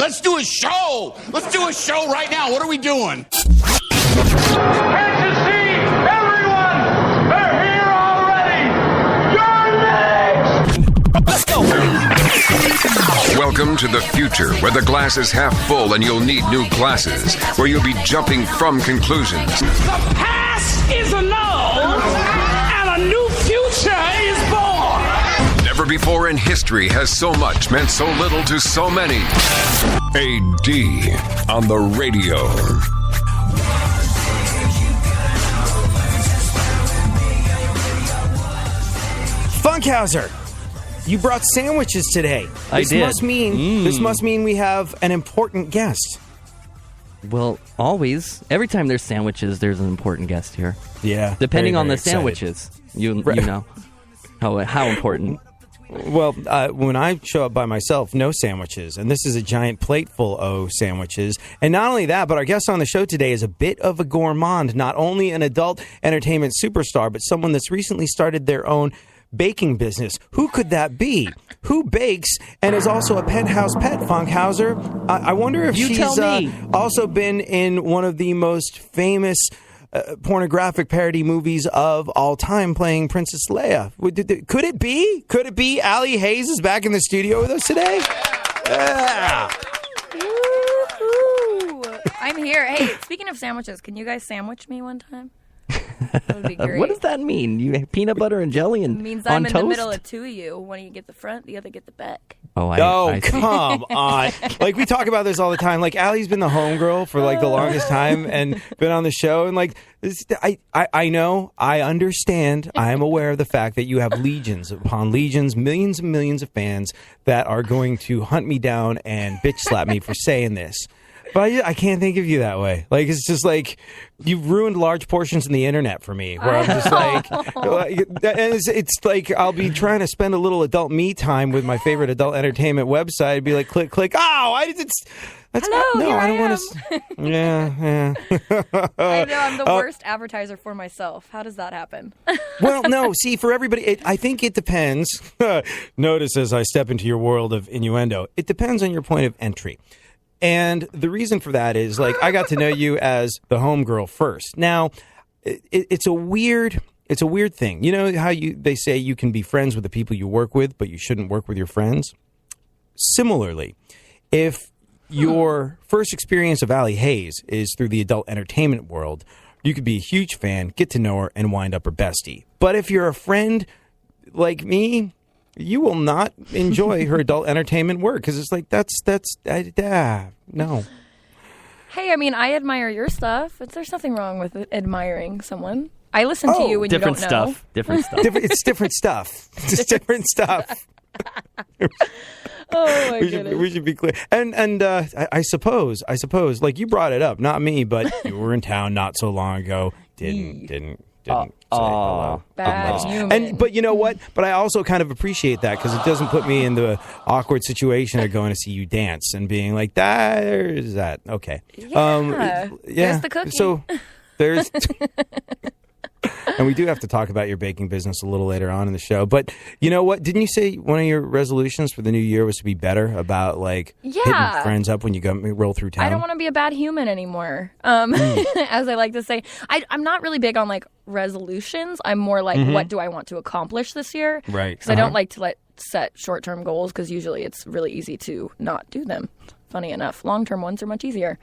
Let's do a show. Let's do a show right now. What are we doing? Can't you see? Everyone! They're here already! You're next! Let's go. Welcome to the future, where the glass is half full and you'll need new glasses, where you'll be jumping from conclusions. The past is annulled, and a new future is born! Never before in history has so much meant so little to so many. AD on the radio. Funkhauser, you brought sandwiches today. I did. This must mean we have an important guest. Well, always. Every time there's sandwiches, there's an important guest here. Yeah. Depending very, on the very sandwiches, you know how important. Well, when I show up by myself, no sandwiches. And this is a giant plate full of sandwiches. And not only that, but our guest on the show today is a bit of a gourmand. Not only an adult entertainment superstar, but someone that's recently started their own baking business. Who could that be? Who bakes and is also a penthouse pet, Funkhauser? I wonder if she's also been in one of the most famous pornographic parody movies of all time, playing Princess Leia. Could it be? Could it be Allie Haze is back in the studio with us today? Yeah. Woo-hoo. I'm here. Hey, speaking of sandwiches, can you guys sandwich me one time? That would be great. What does that mean? You have peanut butter and jelly and it means on I'm in toast? the middle of two of you. One of you get the front, the other get the back. I see. Come on. Like, we talk about this all the time. Like, Allie's been the homegirl for, like, the longest time and been on the show. And, like, I know, I understand, I am aware of the fact that you have legions upon legions, millions and millions of fans that are going to hunt me down and bitch slap me for saying this. But I can't think of you that way. Like, it's just like, you've ruined large portions of the internet for me, where I'm just like it's like I'll be trying to spend a little adult me time with my favorite adult entertainment website. I'd be like, click, click. Oh, I don't want to. Yeah. I know, I'm the worst advertiser for myself. How does that happen? Well, no, see, for everybody, I think it depends. Notice as I step into your world of innuendo, it depends on your point of entry. And the reason for that is, like, I got to know you as the homegirl first. Now, it's a weird thing. You know how they say you can be friends with the people you work with, but you shouldn't work with your friends? Similarly, if your first experience of Allie Haze is through the adult entertainment world, you could be a huge fan, get to know her, and wind up her bestie. But if you're a friend like me, you will not enjoy her adult entertainment work, because it's like, no. Hey, I mean, I admire your stuff. There's nothing wrong with admiring someone. I listen to you when you don't know. Different stuff. It's different stuff. It's different stuff. Oh my goodness. We should be clear. And I suppose, like, you brought it up, not me, but you were in town not so long ago. Didn't say hello. Bad human. But you know what? But I also kind of appreciate that, because it doesn't put me in the awkward situation of going to see you dance and being like, there's that. Okay. Yeah. There's the cookie. So there's... And we do have to talk about your baking business a little later on in the show. But you know what? Didn't you say one of your resolutions for the new year was to be better about, like, hitting friends up when you roll through town? I don't want to be a bad human anymore. As I like to say, I'm not really big on, like, resolutions. I'm more like, what do I want to accomplish this year? Right. Because I don't like to set short-term goals, because usually it's really easy to not do them. Funny enough, long-term ones are much easier.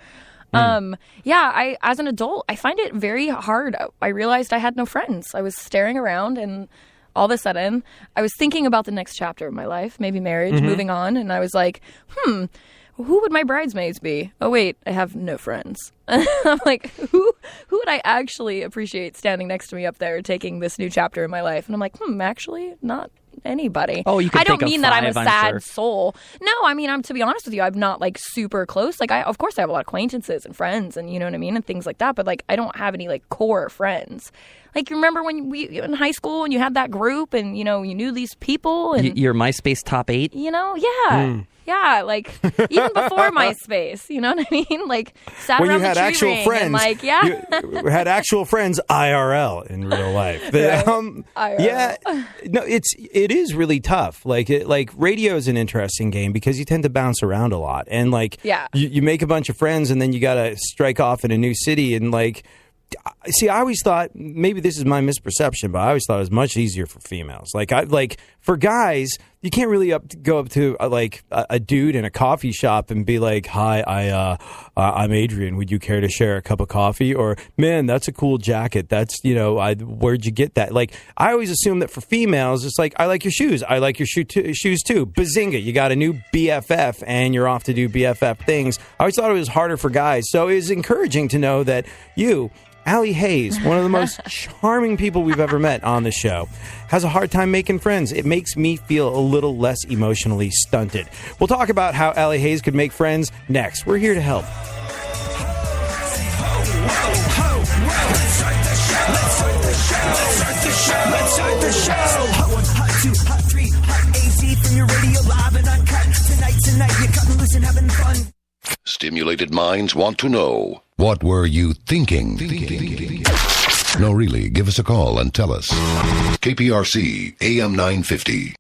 As an adult, I find it very hard. I realized I had no friends. I was staring around, and all of a sudden, I was thinking about the next chapter of my life, maybe marriage, moving on, and I was like, who would my bridesmaids be? Oh, wait, I have no friends. I'm like, who would I actually appreciate standing next to me up there taking this new chapter in my life? And I'm like, actually, not anybody. Oh, you can I don't think of mean that I'm a five, sad sure. soul. No, I mean, to be honest with you, I'm not, like, super close. Like, of course I have a lot of acquaintances and friends and, you know what I mean, and things like that, but, like, I don't have any, like, core friends. Like, you remember when we in high school and you had that group and, you know, you knew these people and Your MySpace top 8? you know, yeah. Yeah, like even before MySpace, you know what I mean? Like sat When around you had the tree actual ring friends, and like you had actual friends IRL in real life. IRL. Yeah, no, it is really tough. Like radio is an interesting game because you tend to bounce around a lot, and like you make a bunch of friends, and then you got to strike off in a new city, and like. See, I always thought, maybe this is my misperception, but I always thought it was much easier for females. Like for guys, you can't really go up to a dude in a coffee shop and be like, "Hi, I'm Adrian. Would you care to share a cup of coffee?" Or, "Man, that's a cool jacket. That's where'd you get that?" Like I always assume that for females, it's like, "I like your shoes. I like your shoes too." Bazinga! You got a new BFF, and you're off to do BFF things. I always thought it was harder for guys, so it was encouraging to know that you. Allie Haze, one of the most charming people we've ever met on the show, has a hard time making friends. It makes me feel a little less emotionally stunted. We'll talk about how Allie Haze could make friends next. We're here to help. Stimulated minds want to know, what were you thinking? No, really, give us a call and tell us. KPRC AM 950.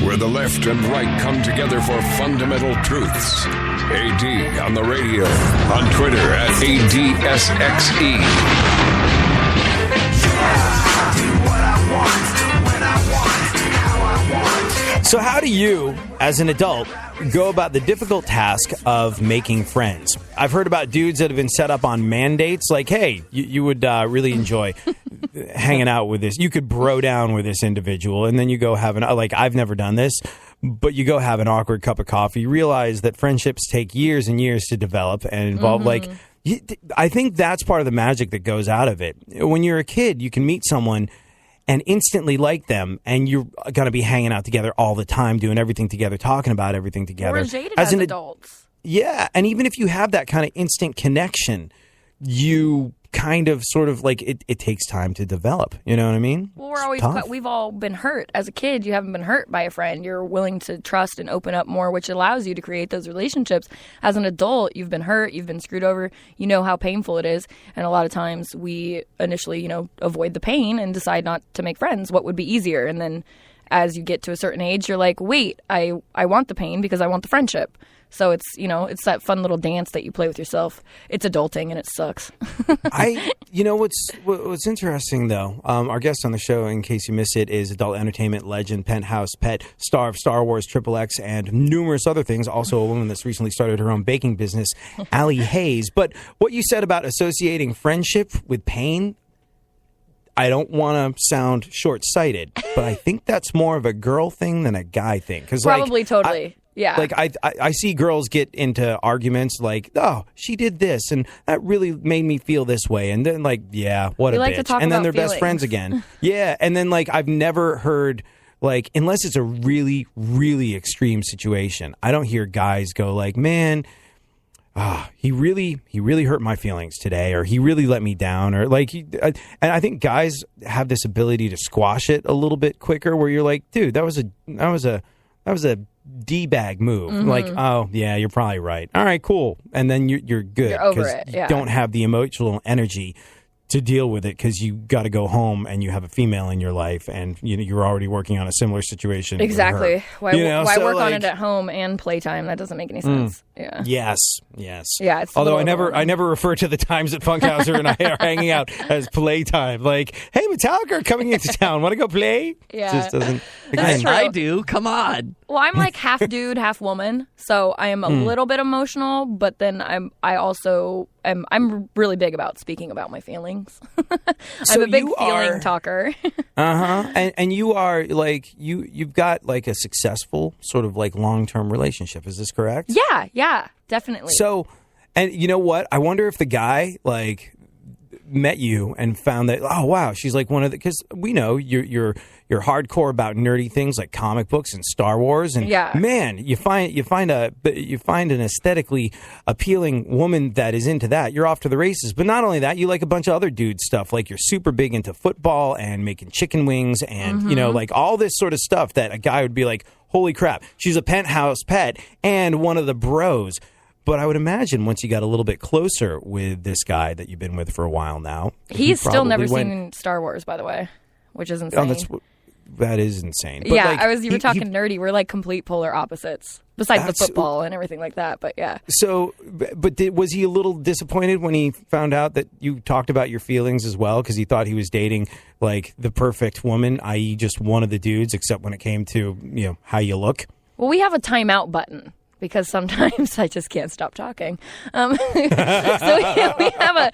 Where the left and right come together for fundamental truths. AD on the radio, on Twitter at ADSXE. So how do you, as an adult, go about the difficult task of making friends? I've heard about dudes that have been set up on mandates, like, hey, you would really enjoy hanging out with this. You could bro down with this individual, and then you go have I've never done this, but you go have an awkward cup of coffee. You realize that friendships take years and years to develop and involve, I think that's part of the magic that goes out of it. When you're a kid, you can meet someone and instantly like them, and you're going to be hanging out together all the time, doing everything together, talking about everything together. We're jaded as adults. Yeah, and even if you have that kind of instant connection, you kind of sort of like it takes time to develop. You know what I mean? Well, we've all been hurt. As a kid, you haven't been hurt by a friend. You're willing to trust and open up more, which allows you to create those relationships. As an adult, you've been hurt, you've been screwed over, you know how painful it is. And a lot of times we initially, avoid the pain and decide not to make friends. What would be easier? And then as you get to a certain age, you're like, wait, I want the pain because I want the friendship. So it's, it's that fun little dance that you play with yourself. It's adulting and it sucks. What's interesting though, our guest on the show, in case you missed it, is adult entertainment legend, penthouse pet, star of Star Wars, XXX, and numerous other things. Also a woman that's recently started her own baking business, Allie Haze. But what you said about associating friendship with pain, I don't want to sound short-sighted, but I think that's more of a girl thing than a guy thing. Probably totally. Yeah. Like, I see girls get into arguments like, oh, she did this, and that really made me feel this way. And then, like, yeah, what a like bitch. To talk and then about they're feelings. best friends again. Yeah. And then, like, I've never heard, like, unless it's a really, really extreme situation, I don't hear guys go like, man, he really hurt my feelings today, or he really let me down, or like, and I think guys have this ability to squash it a little bit quicker, where you're like, dude, that was a D-bag move. Mm-hmm. Like, oh yeah, you're probably right. All right, cool. And then you're good. You're over it. Yeah. You don't have the emotional energy to deal with it, because you got to go home and you have a female in your life, and you're already working on a similar situation. Exactly. With Why her. work on it at home and playtime? That doesn't make any sense. Yeah. Yes. Yeah. It's Although I never refer to the times that Funkhauser and I are hanging out as playtime. Like, hey, Metallica are coming into town. Want to go play? Yeah. Just doesn't. That's true. I do. Come on. Well, I'm like half dude, half woman, so I am a little bit emotional, but then I'm really big about speaking about my feelings. I'm a big feeling talker. And you are like you've got like a successful sort of like long-term relationship. Is this correct? Yeah, definitely. So, and you know what? I wonder if the guy, like, met you and found that, oh wow, she's like one of the, because we know you're hardcore about nerdy things like comic books and Star Wars, and man, you find an aesthetically appealing woman that is into that, you're off to the races. But not only that, you like a bunch of other dude stuff, like you're super big into football and making chicken wings and like all this sort of stuff that a guy would be like, holy crap, she's a penthouse pet and one of the bros. But I would imagine once you got a little bit closer with this guy that you've been with for a while now, he's still never seen Star Wars, by the way, which is insane. That is insane. But yeah, you were talking nerdy. We're like complete polar opposites, besides the football and everything like that. But yeah. So, was he a little disappointed when he found out that you talked about your feelings as well? Because he thought he was dating like the perfect woman, i.e., just one of the dudes, except when it came to how you look. Well, we have a timeout button, because sometimes I just can't stop talking. So we have a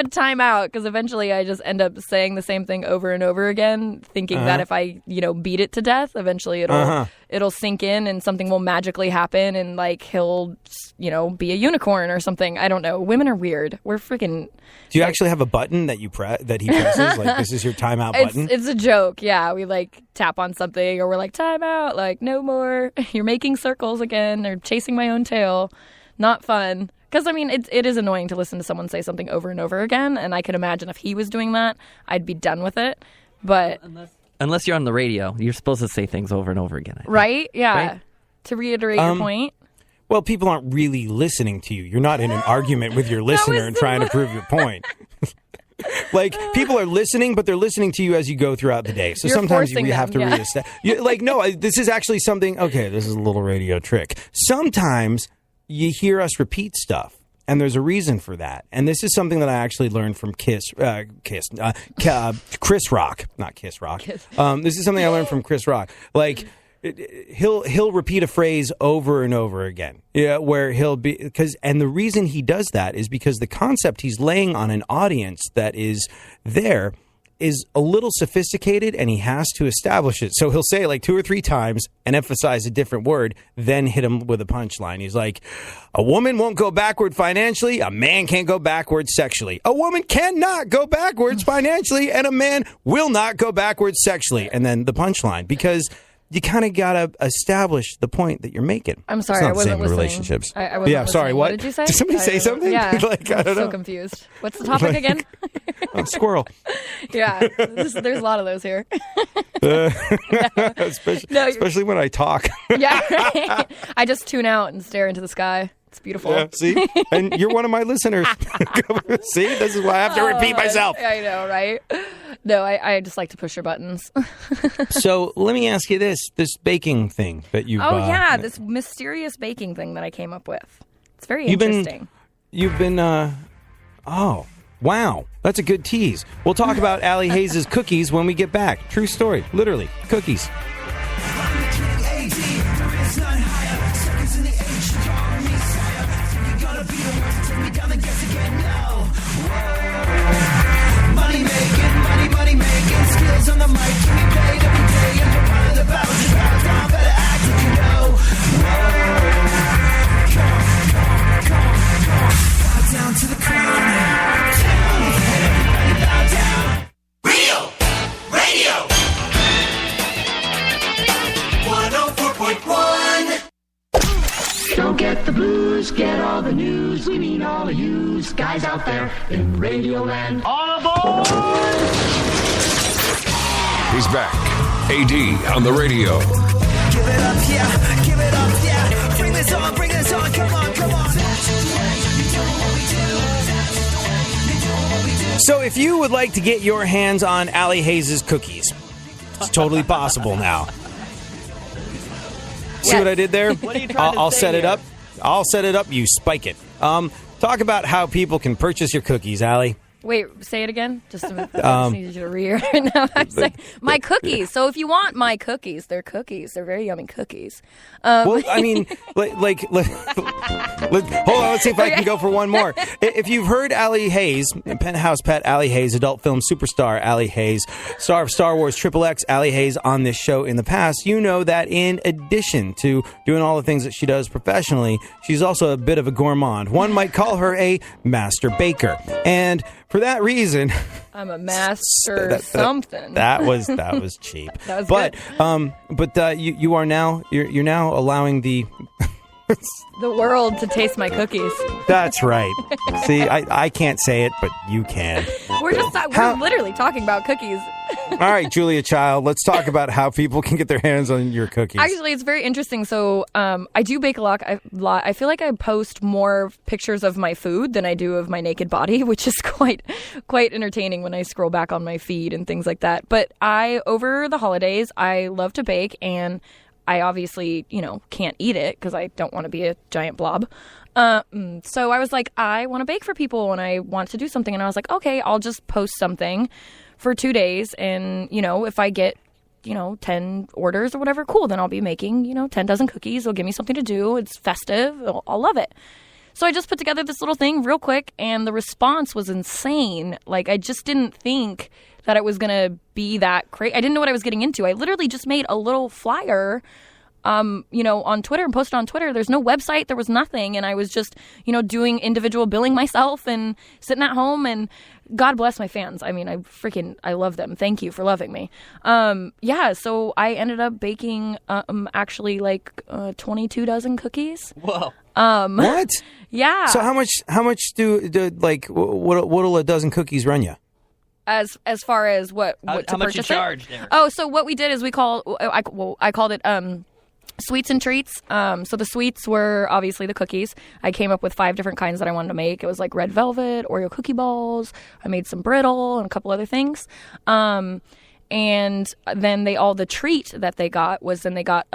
timeout, because eventually I just end up saying the same thing over and over again, thinking that if I beat it to death, eventually it'll sink in and something will magically happen, and like he'll be a unicorn or something. I don't know. Women are weird. We're freaking. Do you actually have a button that he presses? Like, this is your timeout button? It's a joke. Yeah, we like tap on something, or we're like, timeout, like no more. You're making circles again, or chasing my own tail. Not fun. Because, I mean, it is annoying to listen to someone say something over and over again, and I could imagine if he was doing that, I'd be done with it. But unless you're on the radio, you're supposed to say things over and over again. Right? Yeah. Right? To reiterate your point. Well, people aren't really listening to you. You're not in an argument with your listener and trying to prove your point. Like, people are listening, but they're listening to you as you go throughout the day. So sometimes you have to reestablish. No, this is actually something. Okay, this is a little radio trick. Sometimes you hear us repeat stuff, and there's a reason for that. And this is something that I actually learned from Chris Rock, not Kiss Rock. This is something I learned from Chris Rock. Like, he'll repeat a phrase over and over again. Yeah, where he'll be and the reason he does that is because the concept he's laying on an audience that is there is a little sophisticated, and he has to establish it. So he'll say it like 2 or 3 times and emphasize a different word, then hit him with a punchline. He's like, a woman won't go backward financially, a man can't go backwards sexually. A woman cannot go backwards financially, and a man will not go backwards sexually. And then the punchline, because you kind of got to establish the point that you're making. I'm sorry, I wasn't listening. Relationships. I wasn't listening. Sorry, what? Did you say? Did somebody say something? Yeah, like, I don't know. So confused. What's the topic again? Squirrel. Yeah, there's a lot of those here. Especially when I talk. Yeah, right? I just tune out and stare into the sky. It's beautiful. Yeah, see? And you're one of my listeners. See? This is why I have to repeat myself. I know, right? No, I just like to push your buttons. So let me ask you this baking thing that you've... this mysterious baking thing that I came up with. It's very interesting. You've been... Oh, wow. That's a good tease. We'll talk about Allie Haze's cookies when we get back. True story. Literally. Cookies. Skills on the mic, can be played every day, and we're part of the battle. Just bow down, better act like you know. Whoa. Come on. Bow down to the crown. Down, everybody bow down. Radio. 104.1. Don't get the blues, get all the news. We mean all of you guys out there in Radio Land. All aboard! He's back. AD on the radio. Give it up, yeah. Give it up, yeah. Bring this on. Come on. So if you would like to get your hands on Allie Haze's cookies, it's totally possible now. See what I did there? What are you trying to I'll say set it here? up. I'll set it up. You spike it. Talk about how people can purchase your cookies, Allie. Wait, say it again. I just need you to reiterate now. I'm saying my cookies. So if you want my cookies, they're cookies. They're very yummy cookies. Well, I mean, hold on. Let's see if I can go for one more. If you've heard Allie Haze, Penthouse Pet Allie Haze, adult film superstar Allie Haze, star of Star Wars XXX Allie Haze on this show in the past, you know that in addition to doing all the things that she does professionally, she's also a bit of a gourmand. One might call her a master baker. And for for that reason, I'm a master something. that was cheap. That was but good. You are now you're now allowing the world to taste my cookies. That's right. See, I can't say it, but you can. We're literally talking about cookies. All right, Julia Child, let's talk about how people can get their hands on your cookies. Actually, it's very interesting. So I do bake a lot. I feel like I post more pictures of my food than I do of my naked body, which is quite entertaining when I scroll back on my feed and things like that. But over the holidays, I love to bake, and I obviously, can't eat it because I don't want to be a giant blob. So I was like, I want to bake for people and I want to do something. And I was like, okay, I'll just post something for 2 days. And, if I get, 10 orders or whatever, cool. Then I'll be making, 10 dozen cookies. It'll give me something to do. It's festive. I'll love it. So I just put together this little thing real quick, and the response was insane. Like, I just didn't think that it was going to be that crazy. I didn't know what I was getting into. I literally just made a little flyer, on Twitter and posted on Twitter. There's no website. There was nothing. And I was just, doing individual billing myself and sitting at home, and God bless my fans. I mean, I love them. Thank you for loving me. So I ended up baking, actually like 22 dozen cookies. Whoa. What? Yeah. So how much do what'll a dozen cookies run you? As far as what how to much you purchase charge there? Oh, so what we did is I called it sweets and treats. So the sweets were obviously the cookies. I came up with 5 different kinds that I wanted to make. It was like red velvet, Oreo cookie balls. I made some brittle and a couple other things. And then the treat that they got was then they got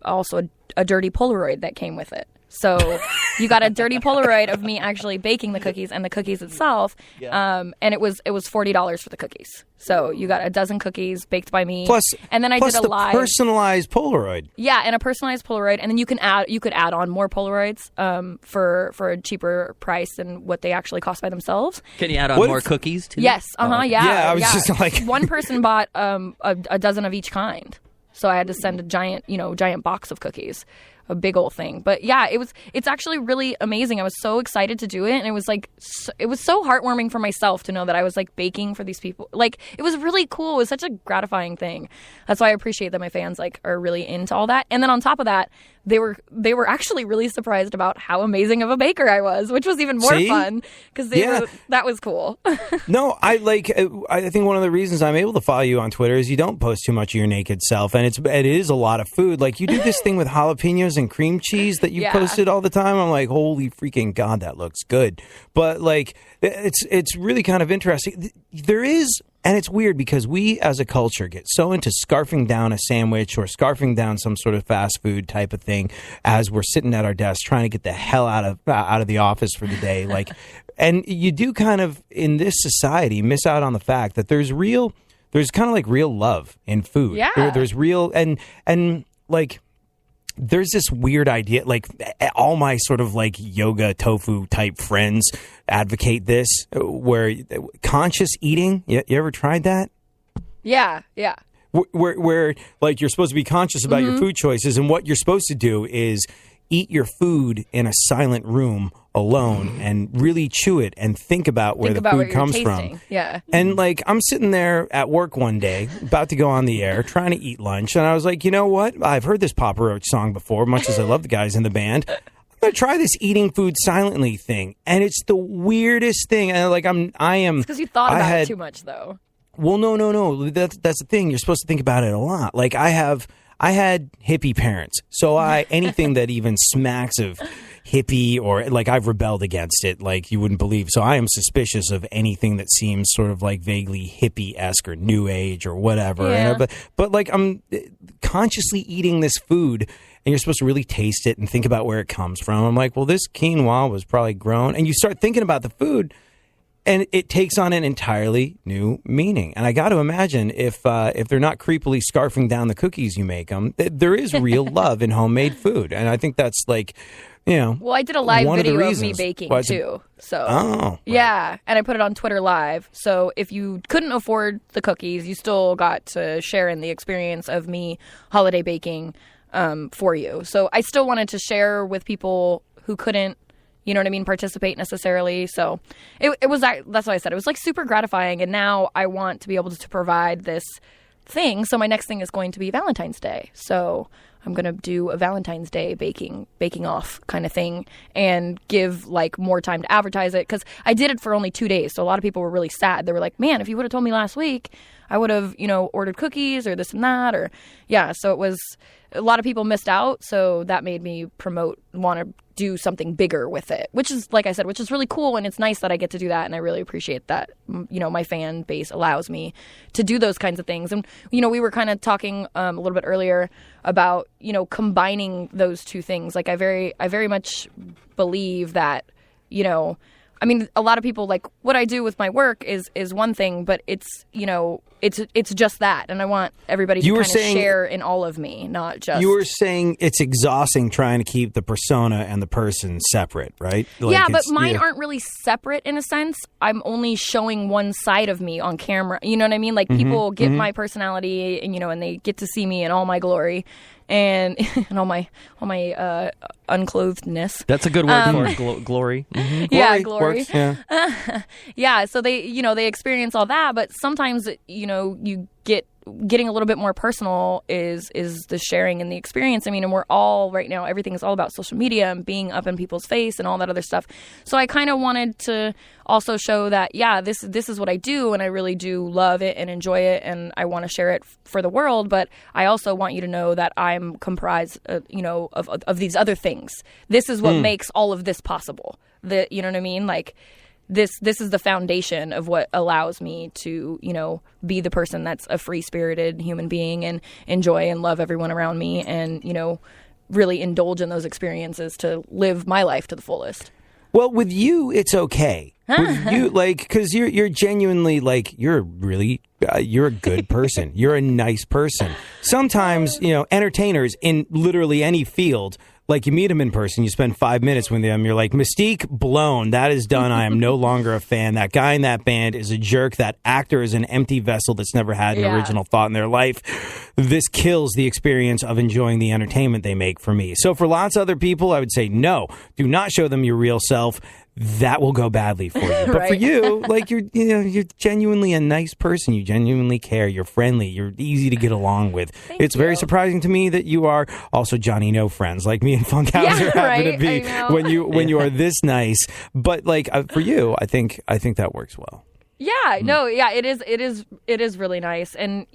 also a dirty Polaroid that came with it. So you got a dirty Polaroid of me actually baking the cookies and the cookies itself. Yeah. And it was $40 for the cookies. So you got a dozen cookies baked by me. And then I plus did a the live personalized Polaroid. Yeah, and a personalized Polaroid, and then you could add on more Polaroids for a cheaper price than what they actually cost by themselves. Can you add on more cookies too? Yes. Yeah. Yeah, I was just like one person bought a dozen of each kind. So I had to send a giant box of cookies. A big old thing. But yeah, it's actually really amazing. I was so excited to do it, and it was so heartwarming for myself to know that I was like baking for these people. Like, it was really cool. It was such a gratifying thing. That's why I appreciate that my fans like are really into all that. And then on top of that, they were actually really surprised about how amazing of a baker I was, which was even more fun because that was cool. No, I think one of the reasons I'm able to follow you on Twitter is you don't post too much of your naked self, and it is a lot of food. Like, you do this thing with jalapenos and cream cheese that you posted all the time. I'm like, holy freaking God, that looks good. But like, it's really kind of interesting. There is. And it's weird because we as a culture get so into scarfing down a sandwich or scarfing down some sort of fast food type of thing as we're sitting at our desk trying to get the hell out of the office for the day. Like, and you do kind of in this society miss out on the fact that there's kind of like real love in food. Yeah. There's real and like. There's this weird idea, like all my sort of like yoga tofu type friends advocate this, where conscious eating. You ever tried that? Yeah. Where like you're supposed to be conscious about your food choices, and what you're supposed to do is eat your food in a silent room alone and really chew it and think about where the food comes from. Yeah. And like, I'm sitting there at work one day, about to go on the air, trying to eat lunch. And I was like, you know what? I've heard this Papa Roach song before, much as I love the guys in the band. I'm going to try this eating food silently thing. And it's the weirdest thing. And like, I am. It's because you thought about it too much, though. Well, no. That's the thing. You're supposed to think about it a lot. Like, I had hippie parents. So anything that even smacks of hippie or like, I've rebelled against it like you wouldn't believe. So I am suspicious of anything that seems sort of like vaguely hippie-esque or new age or whatever. Yeah. But like, I'm consciously eating this food and you're supposed to really taste it and think about where it comes from. I'm like, well, this quinoa was probably grown. And you start thinking about the food and it takes on an entirely new meaning. And I got to imagine if they're not creepily scarfing down the cookies you make them, there is real love in homemade food. And I think that's like, well, I did a live video of me baking too. So, yeah. And I put it on Twitter Live. So if you couldn't afford the cookies, you still got to share in the experience of me holiday baking for you. So I still wanted to share with people who couldn't, you know what I mean, participate necessarily. So it was, that's what I said. It was like super gratifying. And now I want to be able to provide this thing. So my next thing is going to be Valentine's Day. So I'm going to do a Valentine's Day baking off kind of thing and give like more time to advertise it, because I did it for only 2 days. So a lot of people were really sad. They were like, man, if you would have told me last week, I would have, ordered cookies or this and that, or so it was, a lot of people missed out. So that made me want to do something bigger with it, which is, like I said, which is really cool. And it's nice that I get to do that. And I really appreciate that, my fan base allows me to do those kinds of things. And, we were kind of talking a little bit earlier about, combining those two things. Like I very much believe that, a lot of people, like, what I do with my work is one thing, but it's just that. And I want everybody to kind of share in all of me, not just... You were saying it's exhausting trying to keep the persona and the person separate, right? Like but mine aren't really separate in a sense. I'm only showing one side of me on camera. You know what I mean? Like, people get my personality and, and they get to see me in all my glory. And all my unclothedness. That's a good word for glory. Mm-hmm. Yeah, glory. Works, yeah. Yeah. So they experience all that, but sometimes you getting a little bit more personal is the sharing and the experience. I mean, and we're all right now, everything is all about social media and being up in people's face and all that other stuff. So I kind of wanted to also show that, this is what I do, and I really do love it and enjoy it, and I want to share it for the world. But I also want you to know that I'm comprised, of these other things. This is what makes all of this possible. You know what I mean? Like, this is the foundation of what allows me to, be the person that's a free-spirited human being and enjoy and love everyone around me and, really indulge in those experiences to live my life to the fullest. Well, with you, it's okay. With you, because you're genuinely, you're a good person. You're a nice person. Sometimes, entertainers in literally any field, like, you meet them in person, you spend 5 minutes with them, you're like, mystique blown, that is done, I am no longer a fan. That guy in that band is a jerk. That actor is an empty vessel that's never had an original thought in their life. This kills the experience of enjoying the entertainment they make for me. So for lots of other people, I would say, no, do not show them your real self. That will go badly for you. But for you, you're genuinely a nice person. You genuinely care. You're friendly. You're easy to get along with. It's very surprising to me that you are also Johnny No Friends, like me and Funkhauser happen to be when you are this nice. But for you, I think that works well. Yeah, no, yeah, it is really nice. And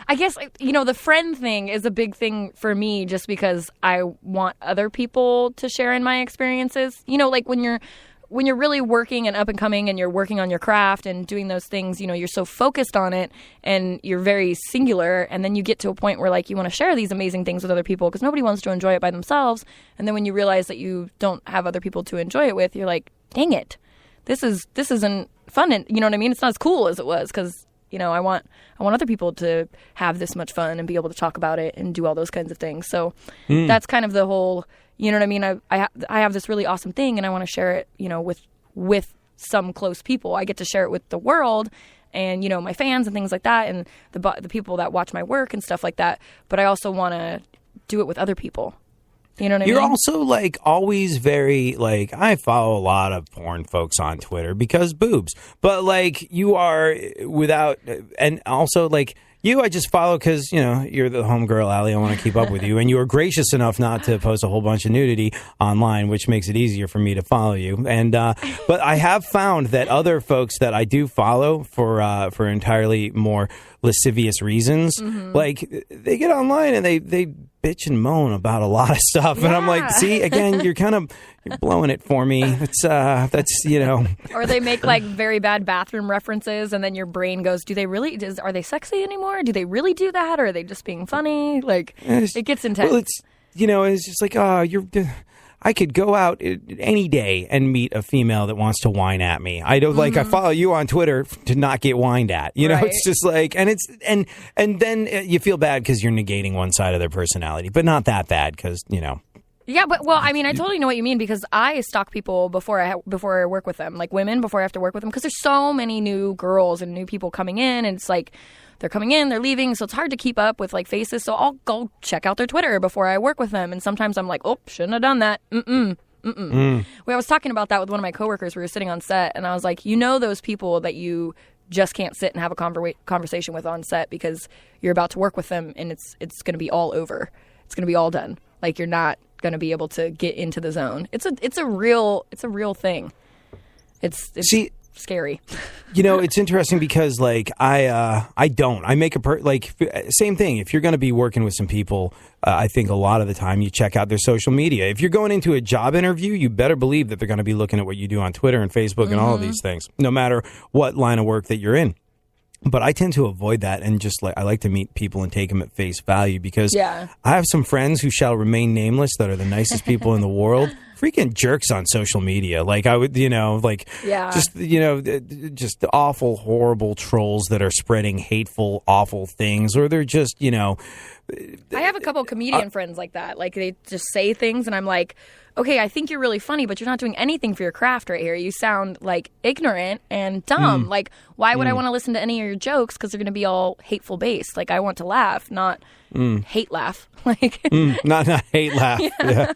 I guess, the friend thing is a big thing for me just because I want other people to share in my experiences. When you're really working and up and coming and you're working on your craft and doing those things, you're so focused on it and you're very singular. And then you get to a point where you want to share these amazing things with other people because nobody wants to enjoy it by themselves. And then when you realize that you don't have other people to enjoy it with, you're like, dang it, this isn't fun. And you know what I mean? It's not as cool as it was because I want other people to have this much fun and be able to talk about it and do all those kinds of things. So that's kind of the whole, you know what I mean? I have this really awesome thing and I want to share it, with some close people. I get to share it with the world and, my fans and things like that and the people that watch my work and stuff like that. But I also want to do it with other people. You know what I mean? You're also always very I follow a lot of porn folks on Twitter because boobs. But you are without, and also you, I just follow because, you're the homegirl, Allie. I want to keep up with you. And you are gracious enough not to post a whole bunch of nudity online, which makes it easier for me to follow you. And but I have found that other folks that I do follow for entirely more lascivious reasons, they get online and they bitch and moan about a lot of stuff. And I'm like, see, again, you're blowing it for me. It's that's Or they make very bad bathroom references, and then your brain goes, "Do they really? Are they sexy anymore? Do they really do that, or are they just being funny?" It gets intense. Well, it's just I could go out any day and meet a female that wants to whine at me. I don't I follow you on Twitter to not get whined at. It's just and then you feel bad because you're negating one side of their personality, but not that bad because Yeah, but I totally know what you mean because I stalk people before I work with them, women before I have to work with them because there's so many new girls and new people coming in, and it's they're coming in, they're leaving, so it's hard to keep up with faces. So I'll go check out their Twitter before I work with them, and sometimes I'm like, oh, shouldn't have done that. Well, I was talking about that with one of my coworkers. We were sitting on set, and I was like, those people that you just can't sit and have a conversation with on set because you're about to work with them, and it's going to be all over. It's going to be all done. Like, you're not going to be able to get into the zone. It's a real thing. It's scary. It's interesting because I make same thing. If you're going to be working with some people, I think a lot of the time you check out their social media. If you're going into a job interview, you better believe that they're going to be looking at what you do on Twitter and Facebook and all of these things, no matter what line of work that you're in. But I tend to avoid that and I like to meet people and take them at face value because I have some friends who shall remain nameless that are the nicest people in the world. Freaking jerks on social media. Just awful, horrible trolls that are spreading hateful, awful things, or they're just, I have a couple comedian friends like that. Like, they just say things, and I'm like, okay, I think you're really funny, but you're not doing anything for your craft right here. You sound, ignorant and dumb. Like, why would I want to listen to any of your jokes? Because they're going to be all hateful based. Like, I want to laugh, not hate laugh. Not hate laugh. Yeah.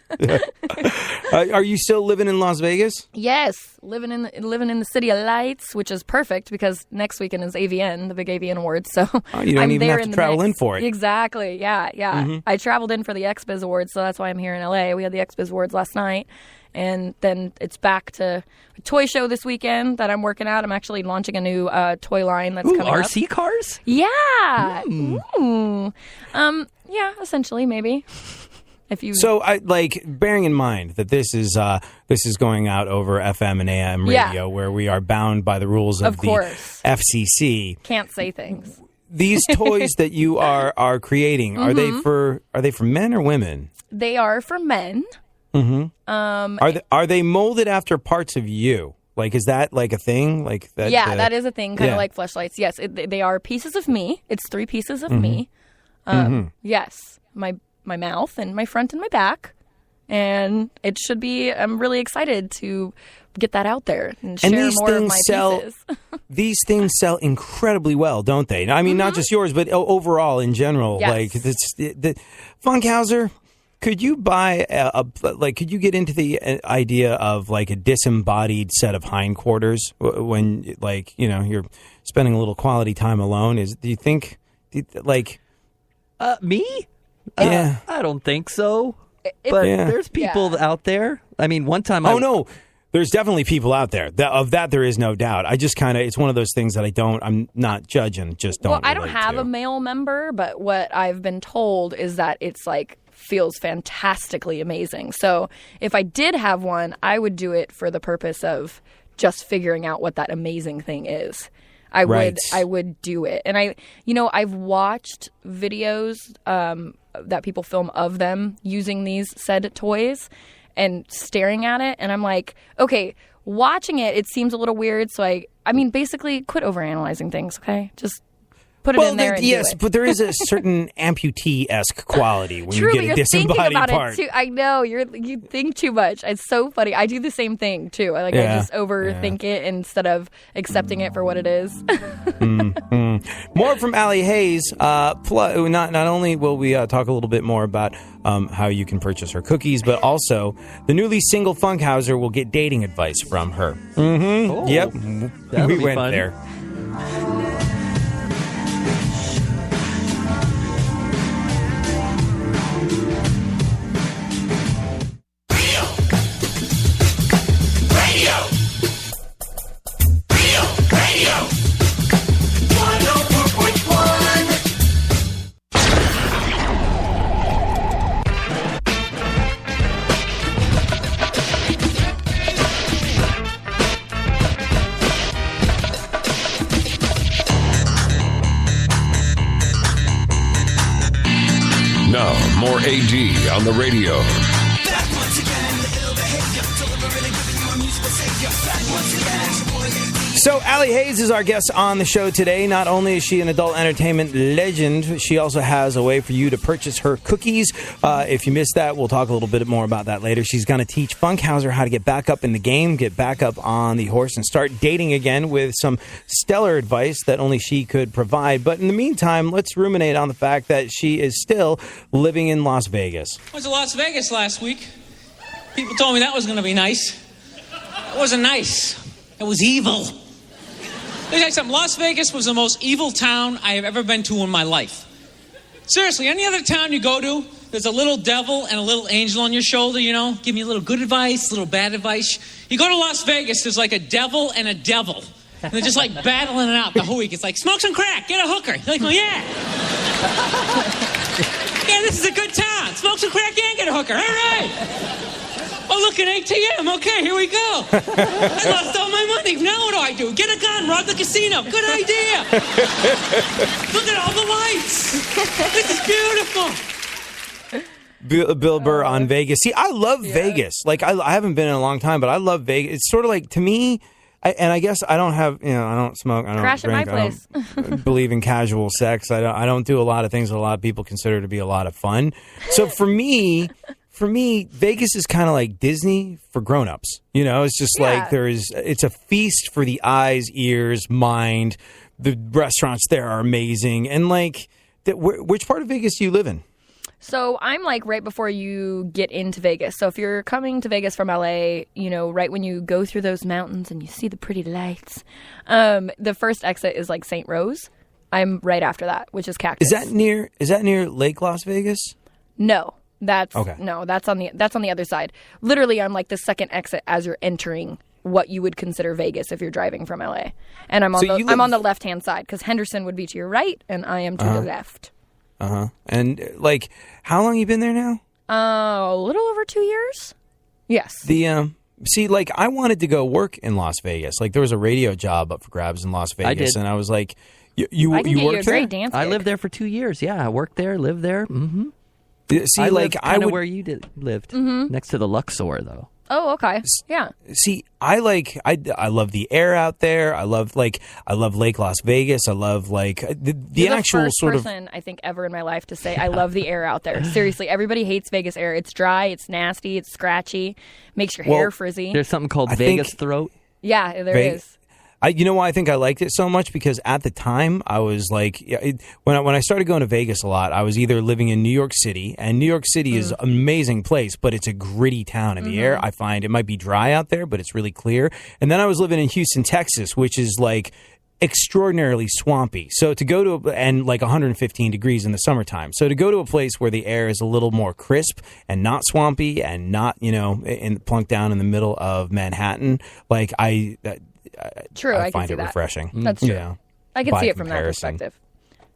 Are you still living in Las Vegas? Yes, living in the City of Lights, which is perfect because next weekend is AVN, the big AVN Awards. So you don't even have to travel in for it. Exactly. Yeah. I traveled in for the XBiz Awards, so that's why I'm here in LA. We had the XBiz Awards last night. And then it's back to a toy show this weekend that I'm working at. I'm actually launching a new toy line that's coming up. RC cars? Yeah. Yeah, essentially, maybe. So, bearing in mind that this is going out over FM and AM radio, where we are bound by the rules of the FCC. Can't say things. These toys that you are creating, are they for men or women? They are for men. Are they molded after parts of you? Is that a thing? That? Yeah, that is a thing. Kind of like fleshlights. Yes, they are pieces of me. It's 3 pieces of me. Yes, my mouth and my front and my back, and it should be. I'm really excited to get that out there and share more of my pieces. These things sell incredibly well, don't they? I mean, not just yours, but overall in general. Yes. The Funkhauser. Could you buy could you get into the idea of a disembodied set of hindquarters when you're spending a little quality time alone? Do you think me? Yeah. I don't think so. But there's people out there. I mean, one time no. There's definitely people out there. Of that, there is no doubt. I just it's one of those things that I'm not judging, just don't. Well, I don't have a male member, but what I've been told is that it's feels fantastically amazing. So if I did have one, I would do it for the purpose of just figuring out what that amazing thing is. I would do it. And I've watched videos that people film of them using these said toys and staring at it, and I'm like, okay, watching it seems a little weird, so I mean, basically, quit overanalyzing things, okay? Just put it in there and yes, do it. But there is a certain amputee-esque quality when True, you get a disembodied part. It too. I know, you think too much. It's so funny. I do the same thing, too. I just overthink it instead of accepting it for what it is. More from Allie Haze. Not only will we talk a little bit more about how you can purchase her cookies, but also the newly single Funkhauser will get dating advice from her. Oh, yep, we went fun. there. Now, more AD on the radio. So, Allie Haze is our guest on the show today. Not only is she an adult entertainment legend, she also has a way for you to purchase her cookies. If you missed that, we'll talk a little bit more about that later. She's going to teach Funkhauser how to get back up in the game, get back up on the horse, and start dating again with some stellar advice that only she could provide. But in the meantime, let's ruminate on the fact that she is still living in Las Vegas. I was in Las Vegas last week. People told me that was going to be nice. It wasn't nice. It was evil. Let me tell you something. Las Vegas was the most evil town I have ever been to in my life. Seriously, any other town you go to, there's a little devil and a little angel on your shoulder, give me a little good advice, a little bad advice. You go to Las Vegas, there's like a devil and a devil. And they're just like battling it out the whole week. It's like, smoke some crack, get a hooker. You're like, well, yeah. Yeah, this is a good town. Smoke some crack and get a hooker. All right. Oh, look, at ATM. Okay, here we go. I lost all my money. Now what do? Get a gun, rob the casino. Good idea. Look at all the lights. This is beautiful. Bill Burr on Vegas. See, I love Vegas. Like, I haven't been in a long time, but I love Vegas. It's sort of like, to me, and I guess I don't have, I don't smoke, I don't Crash drink, at my place. I don't believe in casual sex. I don't do a lot of things that a lot of people consider to be a lot of fun. So for me, Vegas is kind of like Disney for grown-ups. It's just like it's a feast for the eyes, ears, mind. The restaurants there are amazing. And like, which part of Vegas do you live in? So I'm like right before you get into Vegas. So if you're coming to Vegas from LA, right when you go through those mountains and you see the pretty lights, the first exit is like St. Rose. I'm right after that, which is Cactus. Is that near Lake Las Vegas? No. That's okay. No, that's on the other side. Literally, I'm like the second exit as you're entering what you would consider Vegas if you're driving from LA. And I'm on the left-hand side because Henderson would be to your right and I am to the left. And like, how long you been there now? A little over 2 years. Yes. See, like, I wanted to go work in Las Vegas. Like, there was a radio job up for grabs in Las Vegas, I did. and I was like, you worked you there? A great dance I gig. lived there for 2 years. Yeah, I worked there, lived there. Mm-hmm. See, I like, lived I would where you lived, Mm-hmm. next to the Luxor, though. Oh, okay. Yeah. See, I love the air out there. I love Lake Las Vegas. I love like the You're actual the first sort person I think ever in my life to say I love the air out there. Seriously, everybody hates Vegas air. It's dry, it's nasty, it's scratchy, makes your hair frizzy. There's something called Vegas throat. Yeah, there is. You know why I think I liked it so much? Because at the time, I was like, when I started going to Vegas a lot, I was either living in New York City, and New York City is an amazing place, but it's a gritty town. And the air, I find, it might be dry out there, but it's really clear. And then I was living in Houston, Texas, which is like extraordinarily swampy. So to go to, and like 115 degrees in the summertime. So to go to a place where the air is a little more crisp and not swampy and not, plunked down in the middle of Manhattan, like True, I find can see it that. refreshing. That's true. Yeah, I can see it from comparison. that perspective.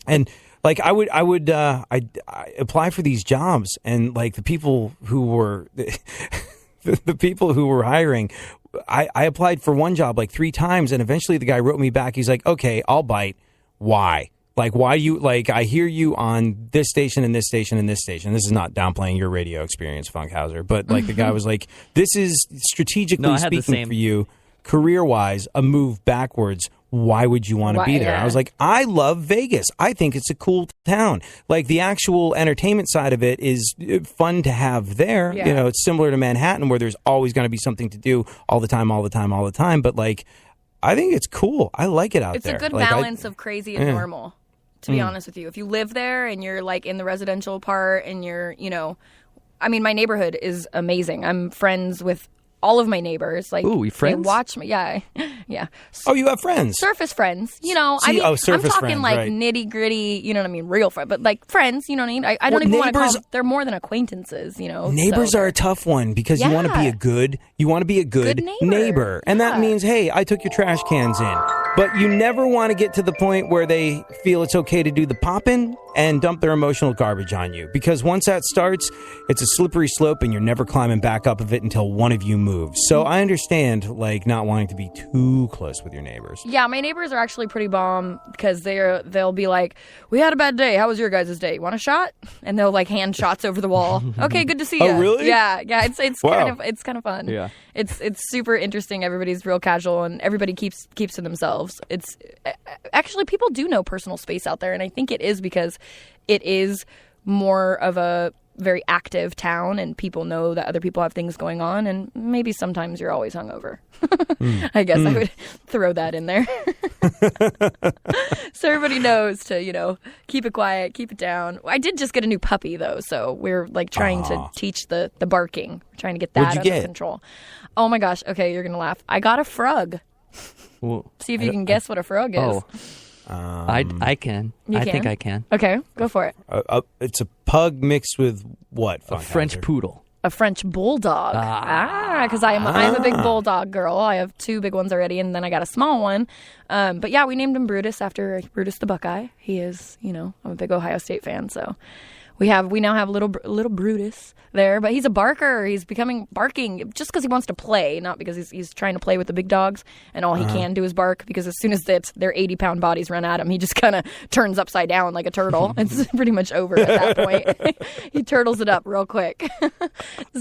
And like I apply for these jobs, and like the people who were the people who were hiring, I applied for one job like 3 times, and eventually the guy wrote me back. He's like, "Okay, I'll bite. Why? Like, why you like? I hear you on this station and this station and this station. This is not downplaying your radio experience, Funkhauser, but like the guy was like, this is strategically speaking for you." Career-wise, a move backwards. Why would you want to be there? Yeah. I was like, I love Vegas. I think it's a cool town. Like, the actual entertainment side of it is fun to have there. Yeah. It's similar to Manhattan, where there's always going to be something to do all the time. But, like, I think it's cool. I like it out there. It's a good balance of crazy and normal, to be honest with you. If you live there and you're, like, in the residential part and you're, I mean, my neighborhood is amazing. I'm friends with all of my neighbors. Like, ooh, friends? They watch me. Yeah. Yeah. Oh, you have friends? Surface friends. See, I'm talking friends, like right. nitty gritty, you know what I mean? Real friends, but like friends, you know what I mean? I don't even want to call them, they're more than acquaintances, Neighbors are a tough one because you want to be a good neighbor. And that means, hey, I took your trash cans in. But you never want to get to the point where they feel it's okay to do the popping and dump their emotional garbage on you. Because once that starts, it's a slippery slope and you're never climbing back up of it until one of you moves. So I understand, like, not wanting to be too close with your neighbors. Yeah, my neighbors are actually pretty bomb because they'll be like, we had a bad day. How was your guys' day? You want a shot? And they'll like hand shots over the wall. Okay, good to see you. Oh, really? Yeah. It's wow. kind of fun. Yeah. It's super interesting. Everybody's real casual and everybody keeps to themselves. It's actually, people do know personal space out there, and I think it is because it is more of a very active town and people know that other people have things going on, and maybe sometimes you're always hungover. I guess I would throw that in there. So everybody knows to, keep it quiet, keep it down. I did just get a new puppy, though, so we're, trying to teach the barking. We're trying to get that under control. Oh, my gosh. Okay, you're going to laugh. I got a frog. Well, See if you can guess what a frog is. Oh. I can. I think I can. Okay, go for it. It's a pug mixed with what? A French poodle. A French bulldog. Because I'm a big bulldog girl. I have 2 big ones already, and then I got a small one. But yeah, we named him Brutus after Brutus the Buckeye. He is, I'm a big Ohio State fan, so we now have little Brutus there. But he's a barker. He's becoming barking just because he wants to play, not because he's trying to play with the big dogs. And all he can do is bark, because as soon as their 80-pound bodies run at him, he just kind of turns upside down like a turtle. It's pretty much over at that point. He turtles it up real quick.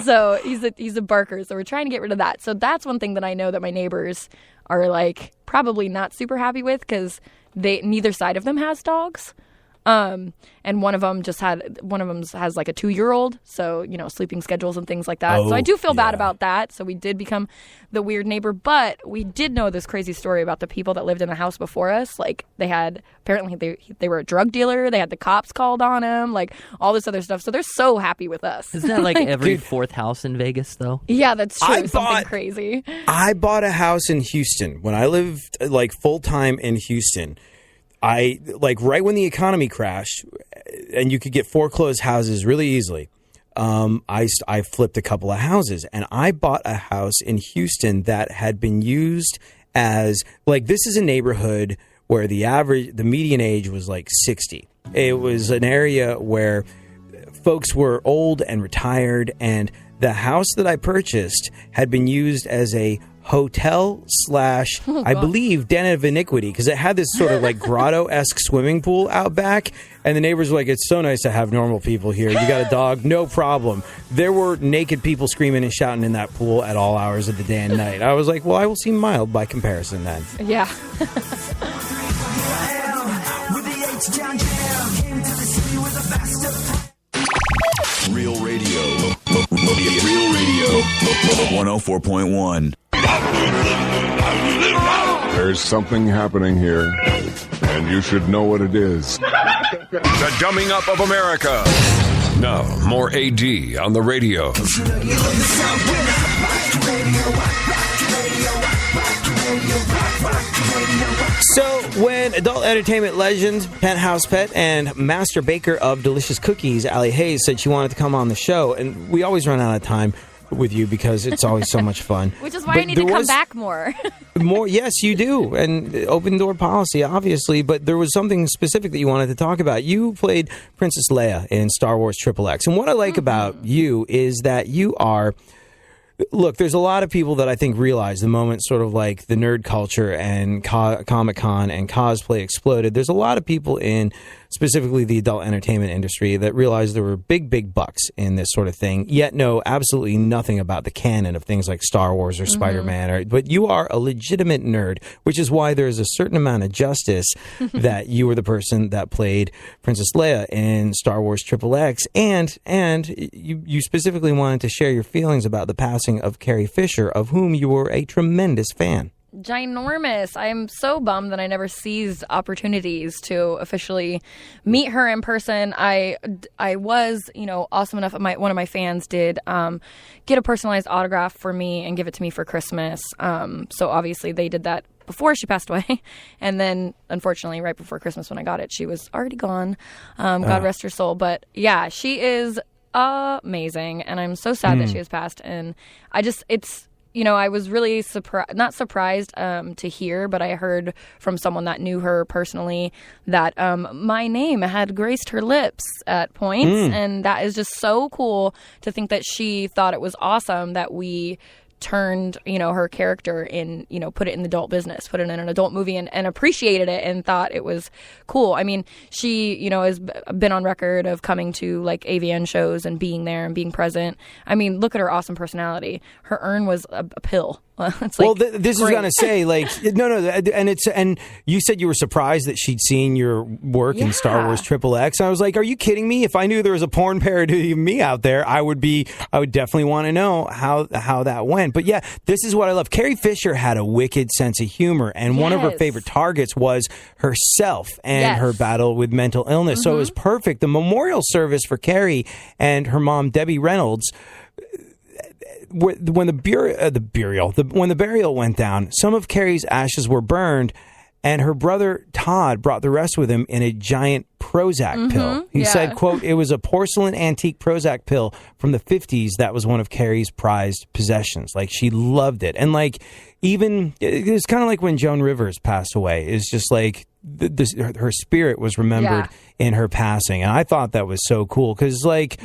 So he's a barker. So we're trying to get rid of that. So that's one thing that I know that my neighbors are probably not super happy with, because neither side of them has dogs. And one of them has a 2-year-old, so sleeping schedules and things like that. So I do feel bad about that. So we did become the weird neighbor, but we did know this crazy story about the people that lived in the house before us. They had apparently they were a drug dealer. They had the cops called on them, all this other stuff. So they're so happy with us. Isn't that every 4th house in Vegas though? Yeah, that's true. Something crazy. I bought a house in Houston when I lived full time in Houston. I right when the economy crashed and you could get foreclosed houses really easily. I flipped a couple of houses, and I bought a house in Houston that had been used as this is a neighborhood where the median age was 60. It was an area where folks were old and retired, and the house that I purchased had been used as a hotel / I believe den of iniquity, because it had this sort of grotto-esque swimming pool out back, and the neighbors were like, it's so nice to have normal people here. You got a dog? No problem. There were naked people screaming and shouting in that pool at all hours of the day and night. I was like, well, I will seem mild by comparison then. Yeah. Real radio. Real radio. 104.1. There's something happening here, and you should know what it is. The Dumbing Up of America. Now, more AD on the radio. So, when adult entertainment legend, penthouse pet, and master baker of delicious cookies, Allie Haze, said she wanted to come on the show, and we always run out of time with you because it's always so much fun. Which is why I need to come back more. Yes, you do. And open door policy, obviously. But there was something specific that you wanted to talk about. You played Princess Leia in Star Wars XXX. And what I like about you is that you are... Look, there's a lot of people that I think realize the moment sort of the nerd culture and Comic-Con and cosplay exploded. There's a lot of people in specifically the adult entertainment industry that realized there were big bucks in this sort of thing, yet know absolutely nothing about the canon of things like Star Wars or Spider-Man. But you are a legitimate nerd, which is why there's a certain amount of justice that you were the person that played Princess Leia in Star Wars XXX, and you specifically wanted to share your feelings about the passing of Carrie Fisher, of whom you were a tremendous fan. Ginormous. I'm so bummed that I never seized opportunities to officially meet her in person. I was, awesome enough. One of my fans did get a personalized autograph for me and give it to me for Christmas. So obviously they did that before she passed away. And then, unfortunately, right before Christmas when I got it, she was already gone. God rest her soul. But yeah, she is amazing. And I'm so sad that she has passed. And I was really not surprised to hear, but I heard from someone that knew her personally that my name had graced her lips at points. And that is just so cool to think that she thought it was awesome that we turned, her character in, put it in the adult business, put it in an adult movie and appreciated it and thought it was cool. I mean, she, has been on record of coming to AVN shows and being there and being present. I mean, look at her awesome personality. Her urn was a pill. It's Well, like, this is great. gonna say no, and you said you were surprised that she'd seen your work in Star Wars XXX. I was like, are you kidding me? If I knew there was a porn parody of me out there, I would definitely want to know how that went. But yeah, this is what I love. Carrie Fisher had a wicked sense of humor, and one of her favorite targets was herself and her battle with mental illness. So it was perfect. The memorial service for Carrie and her mom, Debbie Reynolds. When the burial went down, some of Carrie's ashes were burned, and her brother Todd brought the rest with him in a giant Prozac pill. He said, quote, "It was a porcelain antique Prozac pill from the 50s that was one of Carrie's prized possessions." Like, she loved it. And like, even it was kind of like when Joan Rivers passed away. It's just like her spirit was remembered in her passing, and I thought that was so cool because like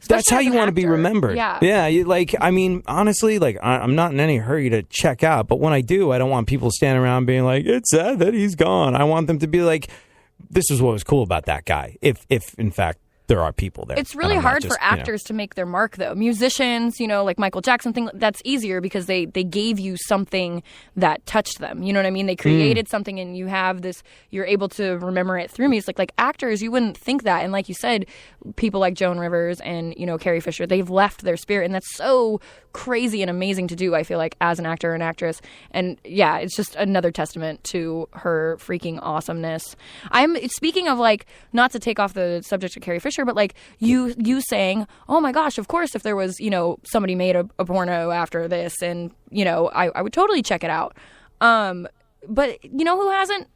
that's how you want to be remembered. I mean, honestly, like I'm not in any hurry to check out, but when I do, I don't want people standing around being like, "It's sad that he's gone." I want them to be like, "This is what was cool about that guy." If in fact there are people there. It's really hard for actors to make their mark, though. Musicians, like Michael Jackson, that's easier because they gave you something that touched them. You know what I mean? They created something, and you have this. You're able to remember it through music. Like actors, you wouldn't think that. And like you said, people like Joan Rivers and Carrie Fisher, they've left their spirit, and that's so crazy and amazing to do. I feel like as an actor and actress, and yeah, it's just another testament to her freaking awesomeness. I'm speaking of like, not to take off the subject of Carrie Fisher, but like you saying, oh my gosh, of course, if there was, somebody made a porno after this, and, I would totally check it out. But who hasn't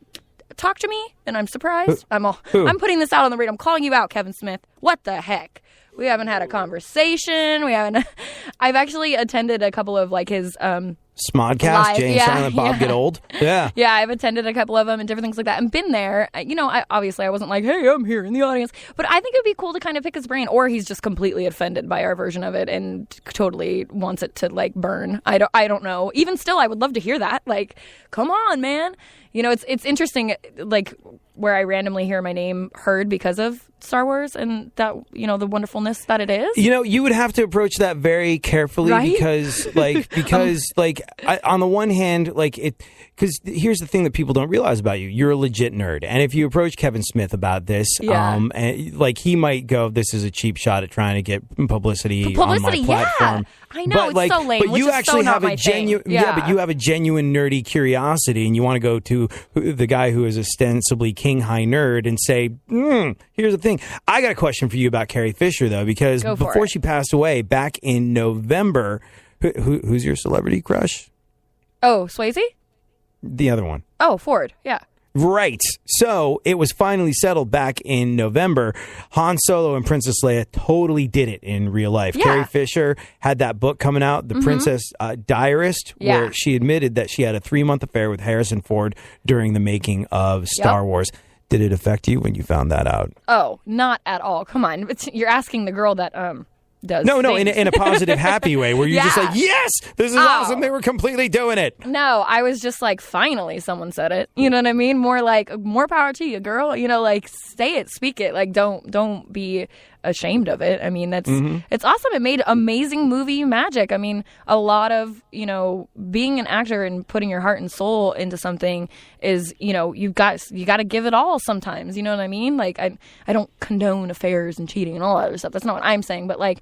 talked to me? And I'm surprised. I'm putting this out on the radio. I'm calling you out, Kevin Smith. What the heck? We haven't had a conversation. I've actually attended a couple of like his Smodcast, Jane Silent Bob Get Old. Yeah. Yeah, I've attended a couple of them and different things like that and been there. I wasn't like, hey, I'm here in the audience. But I think it would be cool to kind of pick his brain, or he's just completely offended by our version of it and totally wants it to like burn. I don't know. Even still, I would love to hear that. Like, come on, man. It's interesting, like, where I randomly hear my name heard because of Star Wars and that, the wonderfulness that it is. You would have to approach that very carefully, right? because on the one hand, because here's the thing that people don't realize about you. You're a legit nerd. And if you approach Kevin Smith about this, he might go, this is a cheap shot at trying to get publicity on my platform. I know, it's so lame. But you actually have a genuine, but you have a genuine nerdy curiosity, and you want to go to the guy who is ostensibly king high nerd and say, here's the thing. I got a question for you about Carrie Fisher, though, because before she passed away back in November, who's your celebrity crush? Oh, Swayze? The other one. Oh, Ford. Yeah. Right. So it was finally settled back in November. Han Solo and Princess Leia totally did it in real life. Yeah. Carrie Fisher had that book coming out, The Princess Diarist, where she admitted that she had a 3-month affair with Harrison Ford during the making of Star Wars. Did it affect you when you found that out? Oh, not at all. Come on. You're asking the girl that does No, in a positive, happy way, where you're just like, yes, this is awesome. They were completely doing it. No, I was just like, finally someone said it. You know what I mean? More like, more power to you, girl. Like, say it, speak it. Like, don't be ashamed of it. I mean, it's awesome. It made amazing movie magic. I mean, a lot of, being an actor and putting your heart and soul into something is, you got to give it all sometimes. You know what I mean? Like, I don't condone affairs and cheating and all that other stuff. That's not what I'm saying. But like,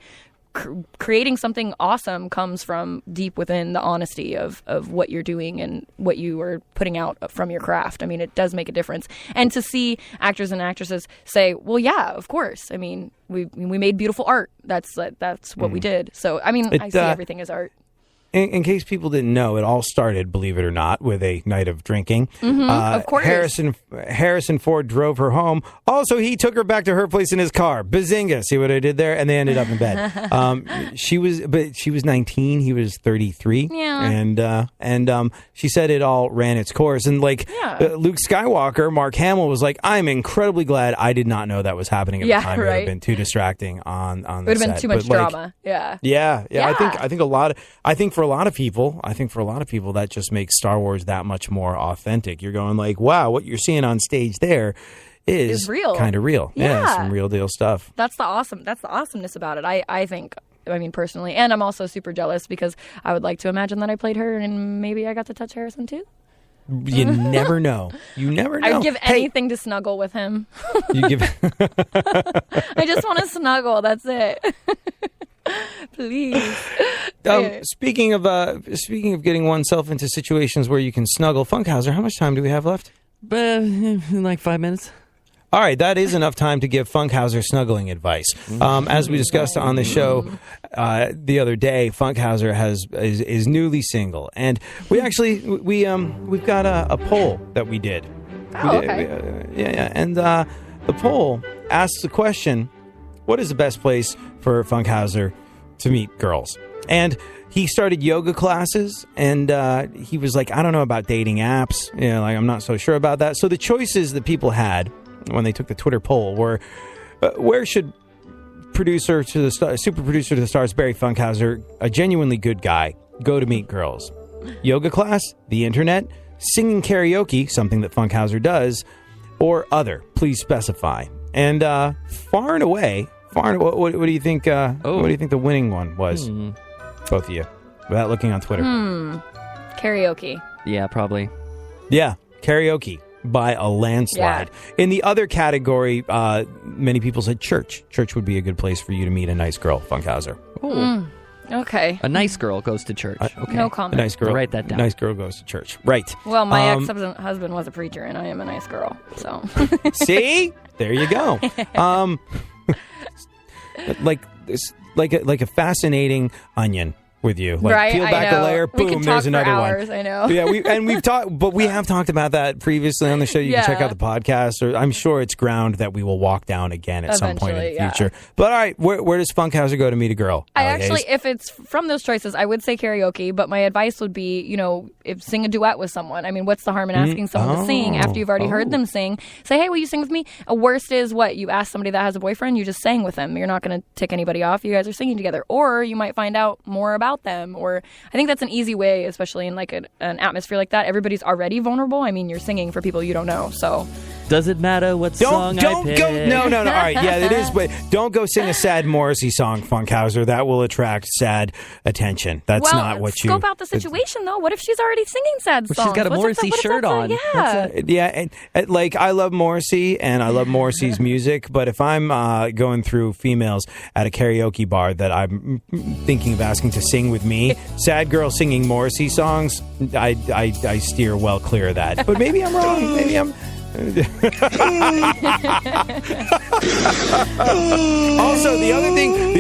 creating something awesome comes from deep within the honesty of what you're doing and what you are putting out from your craft. I mean, it does make a difference. And to see actors and actresses say, well, yeah, of course. I mean, we made beautiful art. That's what we did. So, I mean, I see everything as art. In case people didn't know, it all started, believe it or not, with a night of drinking. Of course. Harrison Ford drove her home. Also, he took her back to her place in his car. Bazinga! See what I did there? And they ended up in bed. She was 19. He was 33. Yeah. And she said it all ran its course. And Luke Skywalker, Mark Hamill was like, I'm incredibly glad I did not know that was happening at the time. It would have been too distracting on the set. It would have been too much drama. Yeah. I think for a lot of people, that just makes Star Wars that much more authentic. You're going like, wow, what you're seeing on stage there is real. Kind of real. Yeah, some real deal stuff. That's the awesomeness about it. I think personally. And I'm also super jealous because I would like to imagine that I played her and maybe I got to touch Harrison too. You never know. You never know. I'd give anything to snuggle with him. You give. I just want to snuggle. That's it. Please. Speaking of getting oneself into situations where you can snuggle, Funkhauser, how much time do we have left? Like 5 minutes. All right, that is enough time to give Funkhauser snuggling advice. As we discussed on the show the other day, Funkhauser is newly single, and we've got a poll that we did. And the poll asks the question: what is the best place for Funkhauser to meet girls? And he started yoga classes, and he was like, I don't know about dating apps. I'm not so sure about that. So the choices that people had when they took the Twitter poll were, where should super producer to the stars, Barry Funkhauser, a genuinely good guy, go to meet girls? Yoga class, the internet, singing karaoke, something that Funkhauser does, or other? Please specify. And far and away, what do you think? What do you think the winning one was? Both of you, without looking on Twitter. Karaoke. Yeah, probably. Yeah, karaoke by a landslide. Yeah. In the other category, many people said church. Church would be a good place for you to meet a nice girl, Funkhauser. Okay. A nice girl goes to church. Okay. No comment. A nice girl. I'll write that down. Nice girl goes to church. Right. Well, my ex-husband was a preacher, and I am a nice girl. So. See? There you go. Like a fascinating onion with you. Like, right, peel back a layer, boom, there's another hours, one. I know. Yeah, we have talked about that previously on the show. You can check out the podcast, or I'm sure it's ground that we will walk down again at some point in the future. But all right, where does Funkhauser go to meet a girl? Haze? If it's from those choices, I would say karaoke, but my advice would be, if sing a duet with someone. I mean, what's the harm in asking someone to sing after you've already heard them sing? Say, hey, will you sing with me? Worst is what? You ask somebody that has a boyfriend, you just sang with them. You're not going to tick anybody off. You guys are singing together. Or you might find out more about them. Or I think that's an easy way, especially in like an atmosphere like that. Everybody's already vulnerable. I mean, you're singing for people you don't know, so... Does it matter what song I pick? No. All right, yeah, it is, but don't go sing a sad Morrissey song, Funkhauser. That will attract sad attention. That's not what you... scope out the situation, though. What if she's already singing sad songs? She's got a Morrissey shirt on. Yeah, and like, I love Morrissey, and I love Morrissey's music, but if I'm going through females at a karaoke bar that I'm thinking of asking to sing with me, sad girl singing Morrissey songs, I steer well clear of that. But maybe I'm wrong. Maybe I'm... Also, the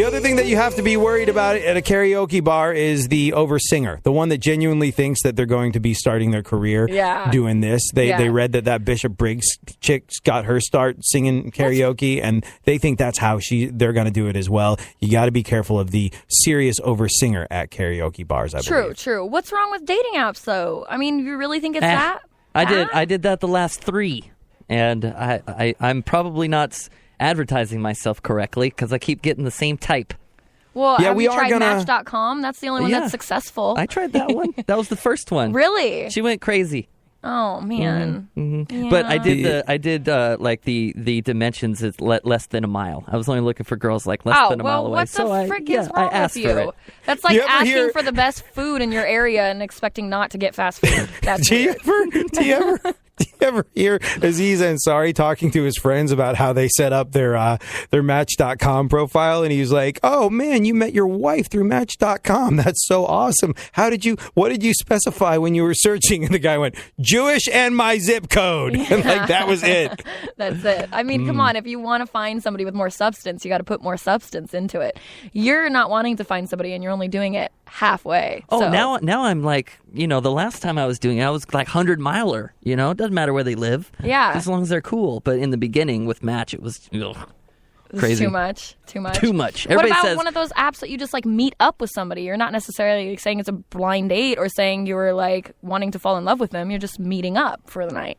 other thing that you have to be worried about at a karaoke bar is the over-singer, the one that genuinely thinks that they're going to be starting their career doing this. They read that Bishop Briggs chick got her start singing karaoke, and they think that's how they're going to do it as well. You got to be careful of the serious over-singer at karaoke bars. I believe. True. What's wrong with dating apps, though? I mean, you really think it's that? I did that the last 3, and I'm probably not advertising myself correctly because I keep getting the same type. Well, have you tried Match.com? That's the only one that's successful. I tried that one. That was the first one. Really? She went crazy. Oh man! Yeah. But I did like the dimensions is less than a mile. I was only looking for girls like less than a mile away. What the frick is wrong with you? That's like asking for the best food in your area and expecting not to get fast food. That's do you ever hear Aziz Ansari talking to his friends about how they set up their Match.com profile, and he's like, "Oh man, you met your wife through Match.com. That's so awesome. What did you specify when you were searching?" And the guy went, "Jewish and my zip code." And like that was it. That's it. I mean, come on, if you want to find somebody with more substance, you got to put more substance into it. You're not wanting to find somebody and you're only doing it halfway. Oh, so. Now I'm like, the last time I was doing it, I was like 100-miler, It doesn't matter where they live. Yeah. As long as they're cool. But in the beginning with Match, it was crazy. Too much. Everybody what about says, one of those apps that you just like meet up with somebody? You're not necessarily saying it's a blind date or saying you were like wanting to fall in love with them. You're just meeting up for the night.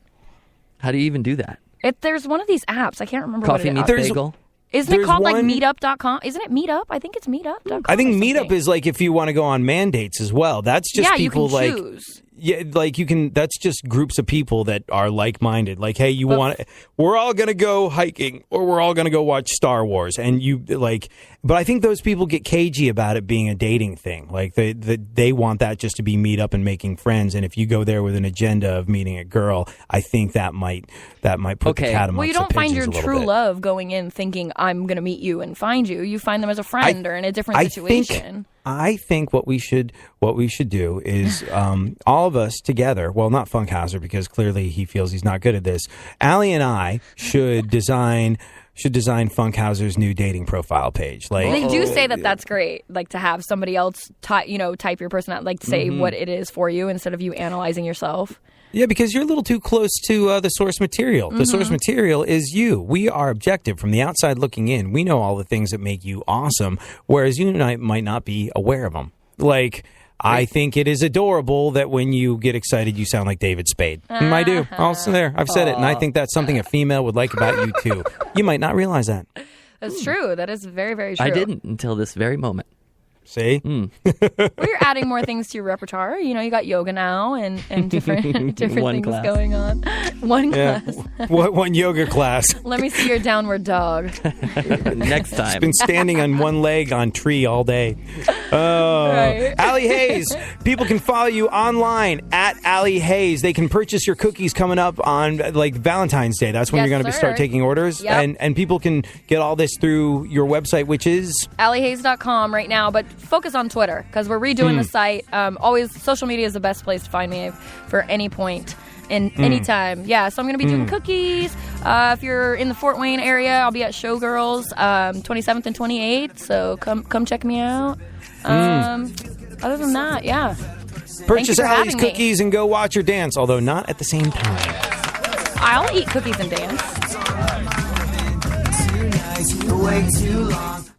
How do you even do that? There's one of these apps. I can't remember Coffee what it is. Meets Bagel? Isn't it called like Meetup.com? Isn't it Meetup? I think it's Meetup.com. I think Meetup is like if you want to go on mandates as well. That's just people you can like choose. Yeah, like you can. That's just groups of people that are like-minded. Like, hey, we're all gonna go hiking, or we're all gonna go watch Star Wars, and you like. But I think those people get cagey about it being a dating thing. Like they want that just to be meet up and making friends. And if you go there with an agenda of meeting a girl, I think that might put the cat amongst the pigeons a little bit. Well, you don't find your true love going in thinking I'm gonna meet you and find you. You find them as a friend or in a different situation. I think what we should do is all of us together. Well, not Funkhauser because clearly he feels he's not good at this. Allie and I should design Funkhauser's new dating profile page. Like they do say that's great. Like to have somebody else type your personality, like say what it is for you instead of you analyzing yourself. Yeah, because you're a little too close to the source material. The source material is you. We are objective from the outside looking in. We know all the things that make you awesome, whereas you and I might not be aware of them. Like, I think it is adorable that when you get excited, you sound like David Spade. I do. Also there. I've said it, and I think that's something a female would like about you, too. You might not realize that. That's true. That is very, very true. I didn't until this very moment. See? Well, you're adding more things to your repertoire. You know, you got yoga now and different things class. going on. One class. One yoga class. Let me see your downward dog. Next time. It's been standing on one leg on tree all day. Right. Allie Haze. People can follow you online at Allie Haze. They can purchase your cookies coming up on like Valentine's Day. That's when you're going to start taking orders. Yep. And people can get all this through your website, which is AllieHaze.com right now, but focus on Twitter because we're redoing the site. Always, social media is the best place to find me for any point and anytime. Yeah, so I'm going to be doing cookies. If you're in the Fort Wayne area, I'll be at Showgirls 27th and 28th, so come check me out. Other than that, yeah. Purchase Allie's cookies and go watch her dance, although not at the same time. I'll eat cookies and dance. Way too long.